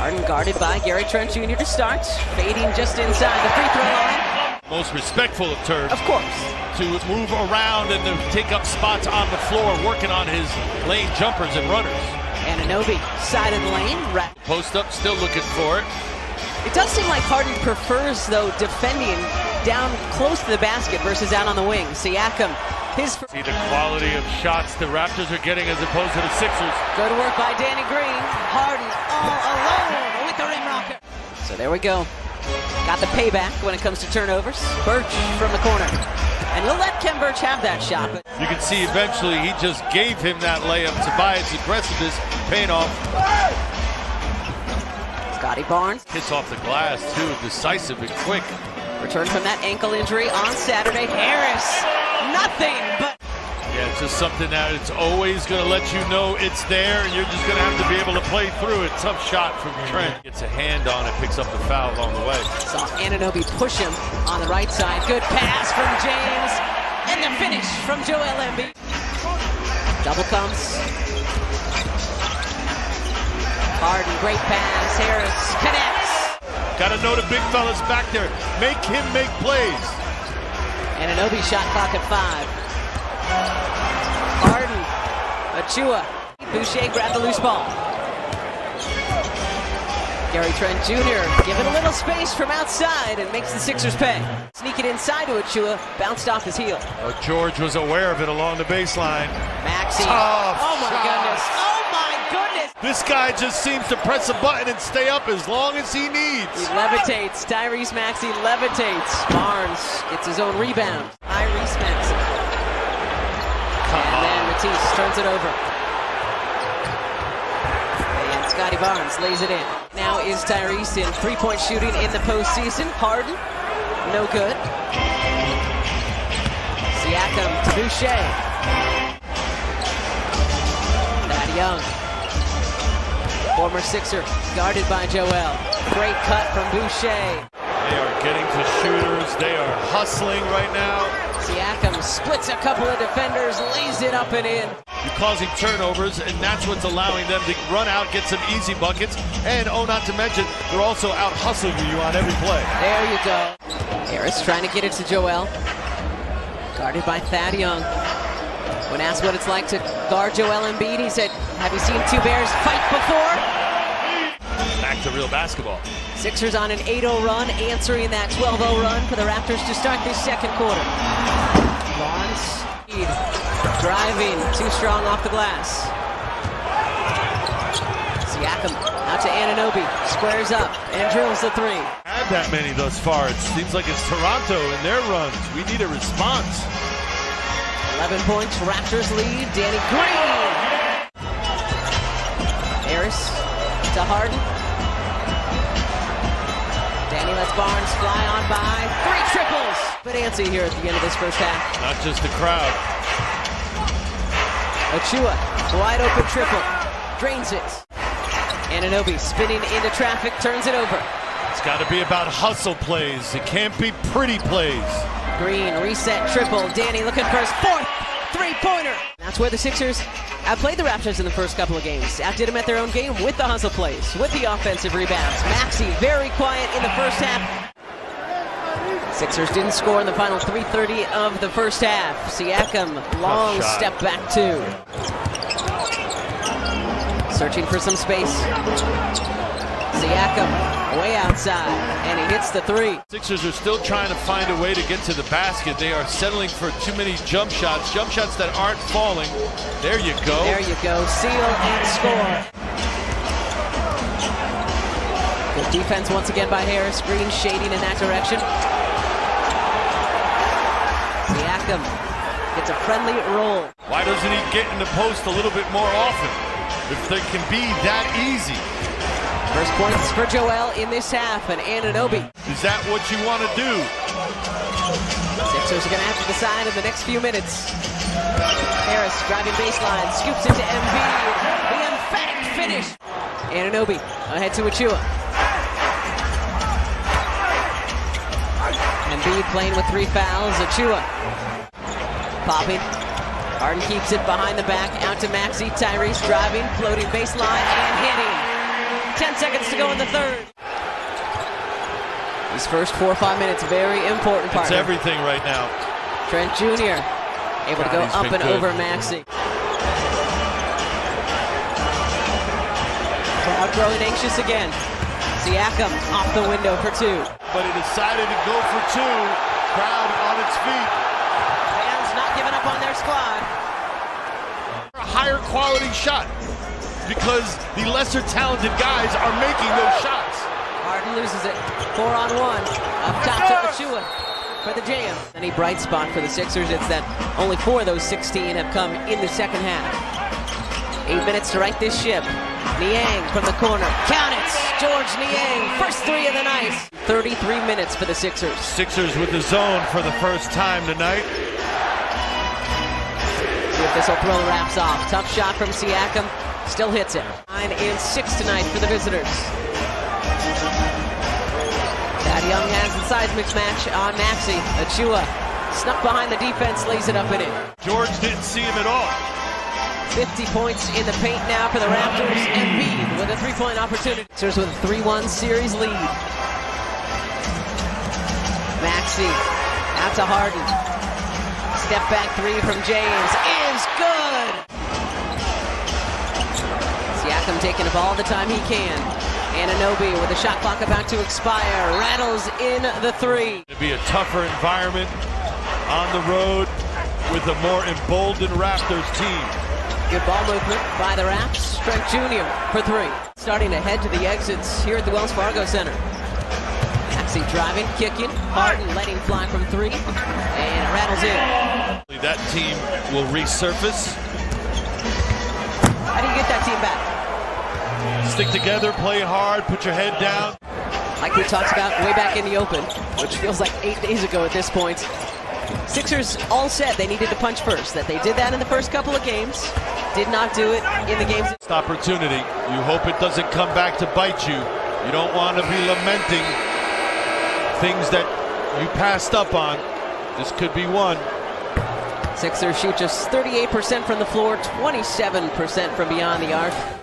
Harden guarded by Gary Trent Jr. to start, fading just inside the free throw line. Most respectful of terms. Of course. To move around and to take up spots on the floor, working on his lane jumpers and runners. Anunoby, side of the lane. Post up, still looking for it. It does seem like Harden prefers, though, defending down close to the basket versus out on the wing. Siakam, his... See the quality of shots the Raptors are getting as opposed to the Sixers. Good work by Danny Green. Harden all alone with the rim rocker. So there we go. Got the payback when it comes to turnovers. Birch from the corner. And he'll let Ken Birch have that shot. But you can see eventually he just gave him that layup. Tobias' aggressiveness paying off. Scotty Barnes. Hits off the glass too, decisive and quick. Returned from that ankle injury on Saturday. Harris, nothing but... Yeah, it's just something that it's always going to let you know it's there, and you're just going to have to be able to play through it. Tough shot from Trent. Gets a hand on it, picks up the foul along the way. Saw Anunoby push him on the right side. Good pass from James, and the finish from Joel Embiid. Double comes. Harden, great pass. Harris connects. Got to know the big fellas back there. Make him make plays. Anunoby shot clock at 5. Harden, Achua, Boucher grabbed the loose ball. Gary Trent Jr. giving a little space from outside and makes the Sixers pay. Sneak it inside to Achua, bounced off his heel. Oh, George was aware of it along the baseline. Maxey, oh my goodness, oh my goodness. This guy just seems to press a button and stay up as long as he needs. He levitates, Tyrese Maxey levitates. Barnes gets his own rebound. Tyrese Maxey. And then Matisse turns it over. And Scotty Barnes lays it in. Now is Tyrese in three-point shooting in the postseason. Harden, no good. Siakam to Boucher. Thad Young, former Sixer, guarded by Joel. Great cut from Boucher. They are getting to shooters. They are hustling right now. Siakam splits a couple of defenders, lays it up and in. You're causing turnovers, and that's what's allowing them to run out, get some easy buckets, and oh, not to mention, they're also out hustling you on every play. There you go. Harris trying to get it to Joel. Guarded by Thad Young. When asked what it's like to guard Joel Embiid, he said, "Have you seen two bears fight before?" Back to real basketball. Sixers on an 8-0 run, answering that 12-0 run for the Raptors to start this second quarter. Barnes, driving, too strong off the glass. Siakam out to Anunoby, squares up and drills the three. Had that many thus far. It seems like it's Toronto in their runs. We need a response. 11 points, Raptors lead. Danny Green. Harris to Harden. Danny lets Barnes fly on by. 3 triples. But Antsy here at the end of this first half. Not just the crowd. Achua, wide open triple. Drains it. Anunoby spinning into traffic, turns it over. It's got to be about hustle plays. It can't be pretty plays. Green, reset, triple. Danny looking for his 4th three-pointer. That's where the Sixers outplayed the Raptors in the first couple of games. Outdid them at their own game with the hustle plays, with the offensive rebounds. Maxey very quiet in the first half. Sixers didn't score in the final 3:30 of the first half. Siakam, long step back two. Searching for some space. Siakam, way outside, and he hits the 3. Sixers are still trying to find a way to get to the basket. They are settling for too many jump shots that aren't falling. There you go. There you go. Seal and score. Good defense once again by Harris. Green shading in that direction. Siakam gets a friendly roll. Why doesn't he get in the post a little bit more often? If they can be that easy. First points for Joel in this half, and Anunoby. Is that what you want to do? Sixers are going to have to decide in the next few minutes. Harris driving baseline, scoops into Embiid. The emphatic finish. Anunoby ahead to Achua. Embiid playing with 3 fouls. Achua popping. Harden keeps it behind the back, out to Maxey. Tyrese driving, floating baseline, and hitting. 10 seconds to go in the third. These first 4 or 5 minutes, very important part. It's everything right now. Trent Jr. able to go he's up been and good. over Maxey. Crowd growing anxious again. Siakam off the window for 2. But he decided to go for 2. Crowd on its feet. Fans not giving up on their squad. A higher quality shot because the lesser talented guys are making those shots. Harden loses it. 4-on-1. Up top to Achua for the jam. Any bright spot for the Sixers, it's that only 4 of those 16 have come in the second half. 8 minutes to right this ship. Niang from the corner. Count it! George Niang, first 3 of the night. 33 minutes for the Sixers. Sixers with the zone for the first time tonight. See if this will throw the Raps off. Tough shot from Siakam. Still hits it. 9 and 6 tonight for the visitors. Thad Young has the size mix match on Maxey. Achua snuck behind the defense, lays it up and in. George didn't see him at all. 50 points in the paint now for the Raptors. Embiid with a 3-point opportunity. Sixers with a 3-1 series lead. Maxey out to Harden. Step back 3 from James is good. Siakam taking up all the time he can. Anunoby with the shot clock about to expire. Rattles in the 3. It'll be a tougher environment on the road with a more emboldened Raptors team. Good ball movement by the Raps. Trent Jr. for 3. Starting to head to the exits here at the Wells Fargo Center. Maxey driving, kicking. Harden letting fly from 3. And it rattles in. That team will resurface. How do you get that team back? Stick together, play hard, put your head down. Like we talked about way back in the Open, which feels like 8 days ago at this point. Sixers all said they needed to punch first, that they did that in the first couple of games, did not do it in the games. Opportunity. You hope it doesn't come back to bite you. You don't want to be lamenting things that you passed up on. This could be one. Sixers shoot just 38% from the floor, 27% from beyond the arc.